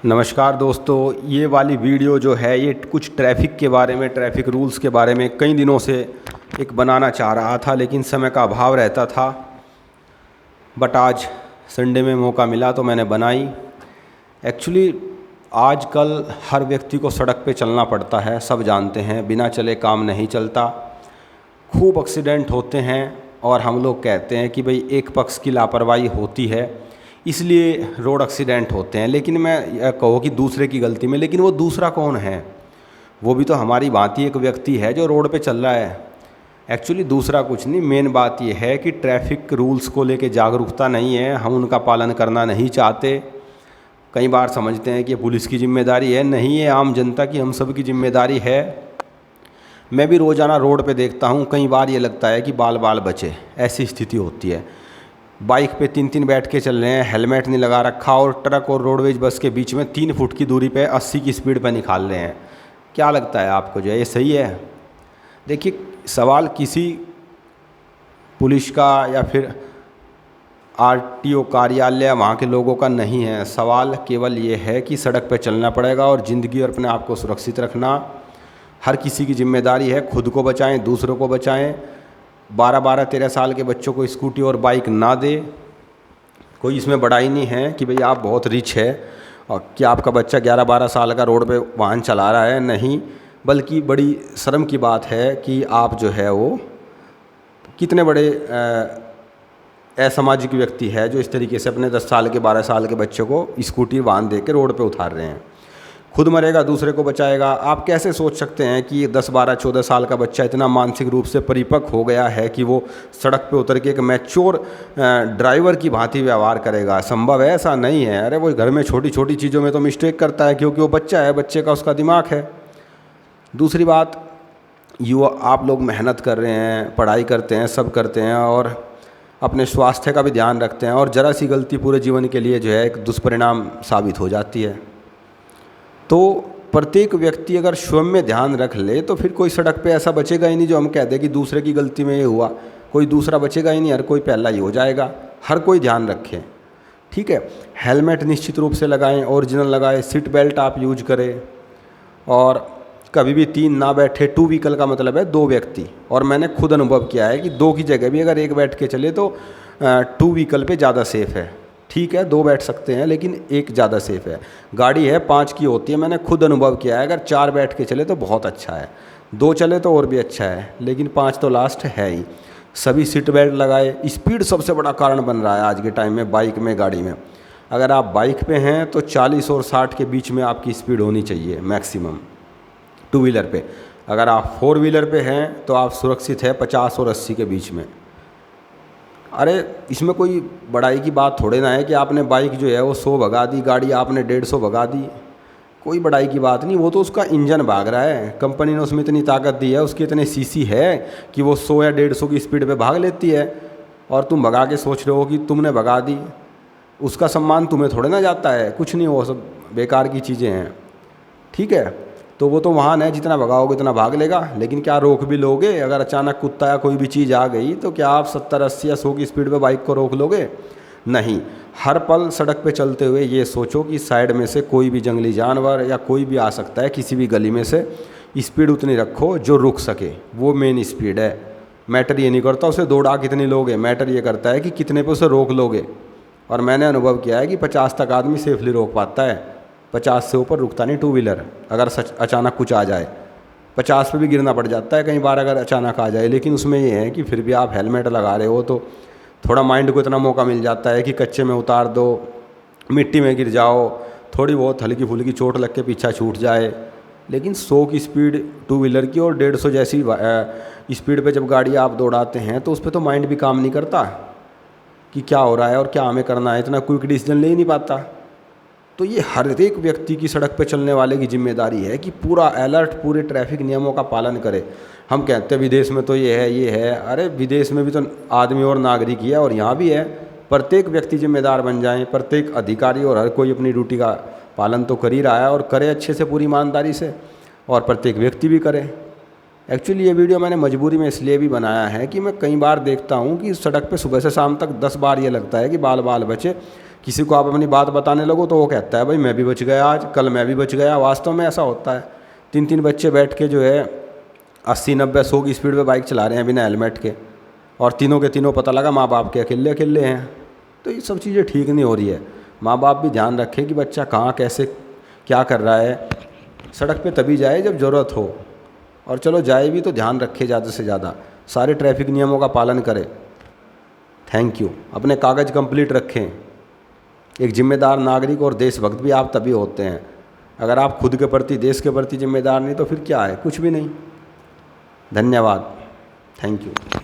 नमस्कार दोस्तों, ये वाली वीडियो जो है ये कुछ ट्रैफ़िक के बारे में, ट्रैफ़िक रूल्स के बारे में कई दिनों से एक बनाना चाह रहा था, लेकिन समय का अभाव रहता था। बट आज संडे में मौका मिला तो मैंने बनाई। एक्चुअली आजकल हर व्यक्ति को सड़क पे चलना पड़ता है, सब जानते हैं, बिना चले काम नहीं चलता। खूब एक्सीडेंट होते हैं और हम लोग कहते हैं कि भाई एक पक्ष की लापरवाही होती है, इसलिए रोड एक्सीडेंट होते हैं। लेकिन मैं यह कहो कि दूसरे की गलती में, लेकिन वो दूसरा कौन है? वो भी तो हमारी भांति एक व्यक्ति है जो रोड पे चल रहा है। एक्चुअली दूसरा कुछ नहीं, मेन बात ये है कि ट्रैफिक रूल्स को लेके जागरूकता नहीं है, हम उनका पालन करना नहीं चाहते। कई बार समझते हैं कि पुलिस की जिम्मेदारी है, नहीं, ये आम जनता की, हम सब की जिम्मेदारी है। मैं भी रोज़ाना रोड पे देखता हूँ, कई बार ये लगता है कि बाल बाल बचे, ऐसी स्थिति होती है। बाइक पे तीन तीन बैठ के चल रहे हैं, हेलमेट नहीं लगा रखा, और ट्रक और रोडवेज बस के बीच में 3 फुट की दूरी पे 80 की स्पीड पे निकाल रहे हैं। क्या लगता है आपको जो है ये सही है? देखिए, सवाल किसी पुलिस का या फिर आरटीओ कार्यालय वहाँ के लोगों का नहीं है। सवाल केवल ये है कि सड़क पे चलना पड़ेगा और ज़िंदगी और अपने आप को सुरक्षित रखना हर किसी की जिम्मेदारी है। खुद को बचाएं, दूसरों को बचाएं। 12-13 साल के बच्चों को स्कूटी और बाइक ना दे। कोई इसमें बड़ाई नहीं है कि भाई आप बहुत रिच है और कि आपका बच्चा 11-12 साल का रोड पे वाहन चला रहा है, नहीं, बल्कि बड़ी शर्म की बात है कि आप जो है वो कितने बड़े असामाजिक व्यक्ति है जो इस तरीके से अपने 10 साल के 12 साल के बच्चों को स्कूटी वाहन दे के रोड पे उतार रहे हैं। खुद मरेगा, दूसरे को बचाएगा। आप कैसे सोच सकते हैं कि 10-12-14 साल का बच्चा इतना मानसिक रूप से परिपक्व हो गया है कि वो सड़क पे उतर के एक मैच्योर ड्राइवर की भांति व्यवहार करेगा? संभव है? ऐसा नहीं है। अरे वो घर में छोटी छोटी चीज़ों में तो मिस्टेक करता है, क्योंकि वो बच्चा है, बच्चे का उसका दिमाग है। दूसरी बात, युवा आप लोग मेहनत कर रहे हैं, पढ़ाई करते हैं, सब करते हैं और अपने स्वास्थ्य का भी ध्यान रखते हैं, और ज़रा सी गलती पूरे जीवन के लिए जो है एक दुष्परिणाम साबित हो जाती है। तो प्रत्येक व्यक्ति अगर स्वयं में ध्यान रख ले तो फिर कोई सड़क पे ऐसा बचेगा ही नहीं जो हम कहते हैं कि दूसरे की गलती में ये हुआ। कोई दूसरा बचेगा ही नहीं, हर कोई पहला ही हो जाएगा। हर कोई ध्यान रखे, ठीक है। हेलमेट निश्चित रूप से लगाएं, ओरिजिनल लगाएं, सीट बेल्ट आप यूज करें, और कभी भी 3 ना बैठे। 2 व्हीकल का मतलब है 2 व्यक्ति, और मैंने खुद अनुभव किया है कि 2 की जगह भी अगर 1 बैठ के चले तो 2 व्हीकल पे ज़्यादा सेफ़ है। ठीक है, 2 बैठ सकते हैं लेकिन 1 ज़्यादा सेफ़ है। गाड़ी है 5 की होती है, मैंने खुद अनुभव किया है, अगर 4 बैठ के चले तो बहुत अच्छा है, 2 चले तो और भी अच्छा है, लेकिन 5 तो लास्ट है ही। सभी सीट बेल्ट लगाए। स्पीड सबसे बड़ा कारण बन रहा है आज के टाइम में, बाइक में, गाड़ी में। अगर आप बाइक पे हैं तो 40 और 60 के बीच में आपकी स्पीड होनी चाहिए मैक्सिमम। 2 व्हीलर पे, अगर आप 4 व्हीलर पे हैं तो आप सुरक्षित है 50 और 80 के बीच में। अरे इसमें कोई बड़ाई की बात थोड़े ना है कि आपने बाइक जो है वो 100 भगा दी, गाड़ी आपने 150 भगा दी, कोई बड़ाई की बात नहीं। वो तो उसका इंजन भाग रहा है, कंपनी ने उसमें इतनी ताकत दी है, उसकी इतने सीसी है कि वो 100 या 150 की स्पीड पे भाग लेती है, और तुम भगा के सोच रहे हो कि तुमने भगा दी। उसका सम्मान तुम्हें थोड़े ना जाता है, कुछ नहीं, वो सब बेकार की चीज़ें हैं, ठीक है। तो वो तो वाहन है, जितना भगाओगे उतना भाग लेगा। लेकिन क्या रोक भी लोगे? अगर अचानक कुत्ता या कोई भी चीज़ आ गई तो क्या आप 70, 80 या 100 की स्पीड पे बाइक को रोक लोगे? नहीं। हर पल सड़क पे चलते हुए ये सोचो कि साइड में से कोई भी जंगली जानवर या कोई भी आ सकता है, किसी भी गली में से। स्पीड उतनी रखो जो रुक सके, वो मेन स्पीड है। मैटर ये नहीं करता उसे दौड़ा कितनी लोगे, मैटर ये करता है कि कितने पे उसे रोक लोगे। और मैंने अनुभव किया है कि 50 तक आदमी सेफली रोक पाता है, 50 से ऊपर रुकता नहीं 2 व्हीलर। अगर अचानक कुछ आ जाए 50 पे भी गिरना पड़ जाता है कई बार अगर अचानक आ जाए। लेकिन उसमें ये है कि फिर भी आप हेलमेट लगा रहे हो तो थोड़ा माइंड को इतना मौका मिल जाता है कि कच्चे में उतार दो, मिट्टी में गिर जाओ, थोड़ी बहुत हल्की फुल्की चोट लग के पीछा छूट जाए। लेकिन 100 की स्पीड 2 व्हीलर की और 150 जैसी स्पीड पे जब गाड़ी आप दौड़ाते हैं तो उस पर तो माइंड भी काम नहीं करता कि क्या हो रहा है और क्या हमें करना है, इतना क्विक डिसीजन ले ही नहीं पाता। तो ये हर एक व्यक्ति की, सड़क पे चलने वाले की जिम्मेदारी है कि पूरा अलर्ट, पूरे ट्रैफिक नियमों का पालन करे। हम कहते हैं विदेश में तो ये है, ये है। अरे विदेश में भी तो आदमी और नागरिक ही है, और यहाँ भी है। प्रत्येक व्यक्ति जिम्मेदार बन जाए, प्रत्येक अधिकारी और हर कोई अपनी ड्यूटी का पालन तो कर ही रहा है, और करे अच्छे से, पूरी ईमानदारी से, और प्रत्येक व्यक्ति भी करे। एक्चुअली ये वीडियो मैंने मजबूरी में इसलिए भी बनाया है कि मैं कई बार देखता हूँ कि सड़क पे सुबह से शाम तक 10 बार ये लगता है कि बाल बाल बचे, किसी को आप अपनी बात बताने लगो तो वो कहता है भाई मैं भी बच गया, आज कल मैं भी बच गया। वास्तव में ऐसा होता है। 3-3 बच्चे बैठ के जो है 80-90-100 की स्पीड पे बाइक चला रहे हैं बिना हेलमेट के, और तीनों के तीनों पता लगा माँ बाप के अकेले अकेले हैं। तो ये सब चीज़ें ठीक नहीं हो रही है। माँ बाप भी ध्यान रखें कि बच्चा कहाँ कैसे क्या कर रहा है। सड़क पे तभी जाए जब ज़रूरत हो, और चलो जाए भी तो ध्यान रखे ज़्यादा से ज़्यादा, सारे ट्रैफिक नियमों का पालन करें। Thank you. अपने कागज़ कंप्लीट रखें। एक जिम्मेदार नागरिक और देशभक्त भी आप तभी होते हैं। अगर आप खुद के प्रति, देश के प्रति जिम्मेदार नहीं तो फिर क्या है? कुछ भी नहीं। धन्यवाद। Thank you.